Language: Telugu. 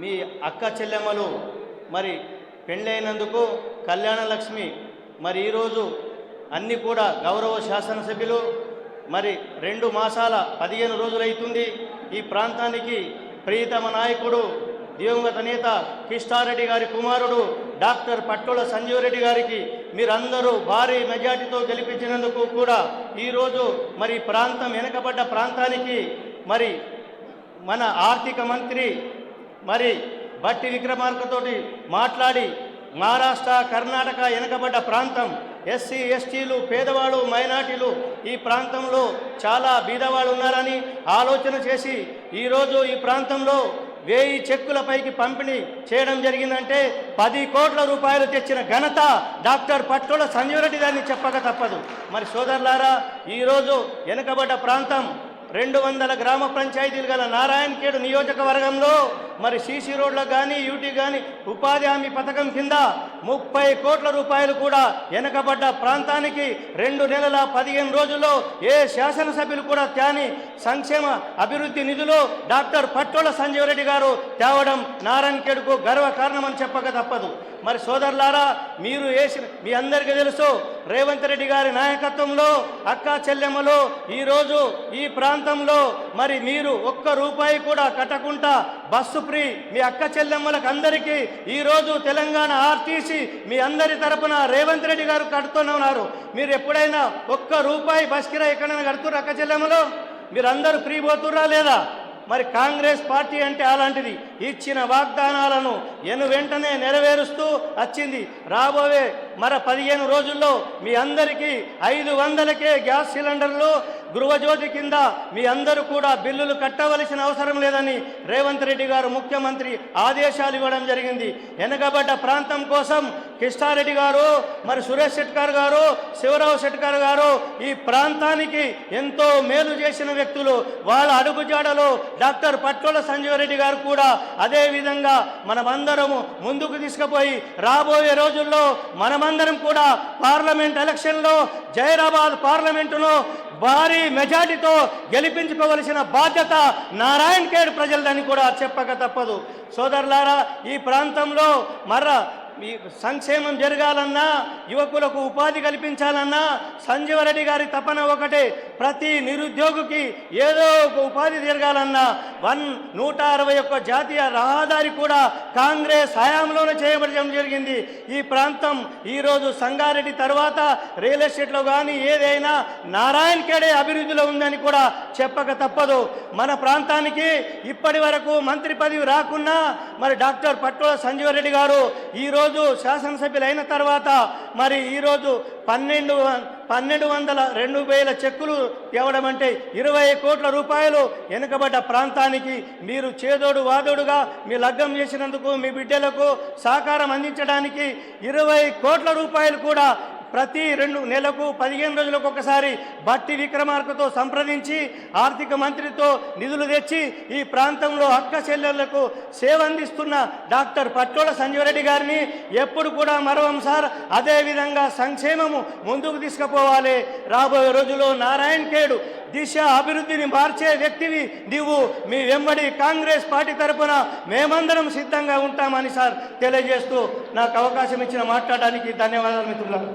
మీ అక్క చెల్లెమ్మలు మరి పెళ్ళైనందుకు కళ్యాణ లక్ష్మి మరి ఈరోజు అన్నీ కూడా గౌరవ శాసనసభ్యులు మరి 2 మాసాల 15 రోజులైతుంది ఈ ప్రాంతానికి ప్రియతమ నాయకుడు దివంగత నేత కిష్టారెడ్డి గారి కుమారుడు డాక్టర్ పట్టోల సంజీవ్ రెడ్డి గారికి మీరందరూ భారీ మెజార్టీతో గెలిపించినందుకు కూడా ఈరోజు మరి ప్రాంతం వెనుకబడ్డ ప్రాంతానికి మరి మన ఆర్థిక మంత్రి మరి బట్టి విక్రమార్కతోటి మాట్లాడి మహారాష్ట్ర కర్ణాటక వెనుకబడ్డ ప్రాంతం ఎస్సీ ఎస్టీలు పేదవాళ్ళు మైనార్టీలు ఈ ప్రాంతంలో చాలా బీదవాళ్ళు ఉన్నారని ఆలోచన చేసి ఈరోజు ఈ ప్రాంతంలో 1000 చెక్కుల పైకి పంపిణీ చేయడం జరిగిందంటే 10 కోట్ల రూపాయలు తెచ్చిన ఘనత డాక్టర్ పట్టోల సంజీవ్ రెడ్డి గారిని చెప్పక తప్పదు. మరి సోదరులారా ఈరోజు వెనుకబడ్డ ప్రాంతం 200 గ్రామ పంచాయతీలు గల నారాయణఖేడ్ నియోజకవర్గంలో మరి సీసీ రోడ్లకు కానీ యూటీ కానీ ఉపాధి హామీ పథకం కింద 30 కోట్ల రూపాయలు కూడా వెనుకబడ్డ ప్రాంతానికి 2 నెలల 15 రోజుల్లో ఏ శాసనసభ్యులు కూడా త్యాని సంక్షేమ అభివృద్ధి నిధులు డాక్టర్ పట్టోల సంజీవ్ రెడ్డి గారు తేవడం నారాయణఖేడ్కు గర్వకారణమని చెప్పక తప్పదు. మరి సోదరులారా మీరు మీ అందరికీ తెలుసు రేవంత్ రెడ్డి గారి నాయకత్వంలో అక్కా చెల్లెమ్మలు ఈరోజు ఈ ప్రాంతంలో మరి మీరు 1 రూపాయి కూడా కట్టకుండా బస్సు ఫ్రీ మీ అక్క చెల్లెమ్మలకు అందరికీ ఈరోజు తెలంగాణ ఆర్టీసీ మీ అందరి తరపున రేవంత్ రెడ్డి గారు కడుతూనే ఉన్నారు. మీరు ఎప్పుడైనా 1 రూపాయి బస్ కిరాయి ఎక్కడైనా కడుతుర్రు అక్క చెల్లెమ్మలు? మీరందరూ ఫ్రీ పోతుర్రా లేదా? మరి కాంగ్రెస్ పార్టీ అంటే అలాంటిది. ఇచ్చిన వాగ్దానాలను వెంటనే నెరవేరుస్తూ వచ్చింది. రాబోయే 15 రోజుల్లో మీ అందరికీ 500కే గ్యాస్ సిలిండర్లు గృహజ్యోతి కింద మీ అందరూ కూడా బిల్లులు కట్టవలసిన అవసరం లేదని రేవంత్ రెడ్డి గారు ముఖ్యమంత్రి ఆదేశాలు ఇవ్వడం జరిగింది. వెనుకబడ్డ ప్రాంతం కోసం కిష్టారెడ్డి గారు మరి సురేష్ శెట్కర్ గారు శివరావు శెట్కర్ గారు ఈ ప్రాంతానికి ఎంతో మేలు చేసిన వ్యక్తులు. వాళ్ళ అడుగుజాడలో డాక్టర్ పట్టోల సంజీవ్ రెడ్డి గారు కూడా అదే విధంగా మనమందరము ముందుకు తీసుకుపోయి రాబోయే రోజుల్లో మనమందరం కూడా పార్లమెంట్ ఎలక్షన్లో జైరాబాద్ పార్లమెంటులో భారీ మెజార్టీతో గెలిపించుకోవలసిన బాధ్యత నారాయణఖేడ్ ప్రజలదని కూడా చెప్పక తప్పదు. సోదరులారా ఈ ప్రాంతంలో ఈ సంక్షేమం జరగాలన్నా యువకులకు ఉపాధి కల్పించాలన్నా సంజీవ్ రెడ్డి గారి తపన ఒకటే, ప్రతి నిరుద్యోగికి ఏదో ఒక ఉపాధి జరగాలన్నా 161 జాతీయ రహదారి కూడా కాంగ్రెస్ హయాంలోనే చేయబడడం జరిగింది. ఈ ప్రాంతం ఈరోజు సంగారెడ్డి తర్వాత రియల్ ఎస్టేట్లో కానీ ఏదైనా నారాయణఖేడే అభివృద్ధిలో ఉందని కూడా చెప్పక తప్పదు. మన ప్రాంతానికి ఇప్పటి వరకు మంత్రి పదవి రాకున్నా మరి డాక్టర్ పట్టోల సంజీవ్ రెడ్డి గారు ఈరోజు శాసనసభ్యులైన తర్వాత మరి ఈరోజు 12,200 చెక్కులు ఇవ్వడం అంటే 20 కోట్ల రూపాయలు వెనుకబడ్డ ప్రాంతానికి మీరు చేదోడు వాదోడుగా మీ లగ్గం చేసినందుకు మీ బిడ్డలకు సహకారం అందించడానికి 20 కోట్ల రూపాయలు కూడా ప్రతి 2 నెలలకు 15 రోజులకు ఒకసారి బట్టి విక్రమార్కతో సంప్రదించి ఆర్థిక మంత్రితో నిధులు తెచ్చి ఈ ప్రాంతంలో అక్క చెల్లెళ్లకు సేవ అందిస్తున్న డాక్టర్ పట్టోల సంజీవ్ రెడ్డి గారిని ఎప్పుడు కూడా మరవం సార్. అదేవిధంగా సంక్షేమము ముందుకు తీసుకుపోవాలి. రాబోయే రోజుల్లో నారాయణఖేడ్ దిశ అభివృద్ధిని మార్చే వ్యక్తివి నీవు. మీ వెంబడి కాంగ్రెస్ పార్టీ తరఫున మేమందరం సిద్ధంగా ఉంటామని సార్ తెలియజేస్తూ నాకు అవకాశం ఇచ్చిన మాట్లాడడానికి ధన్యవాదాలు మిత్రులారా.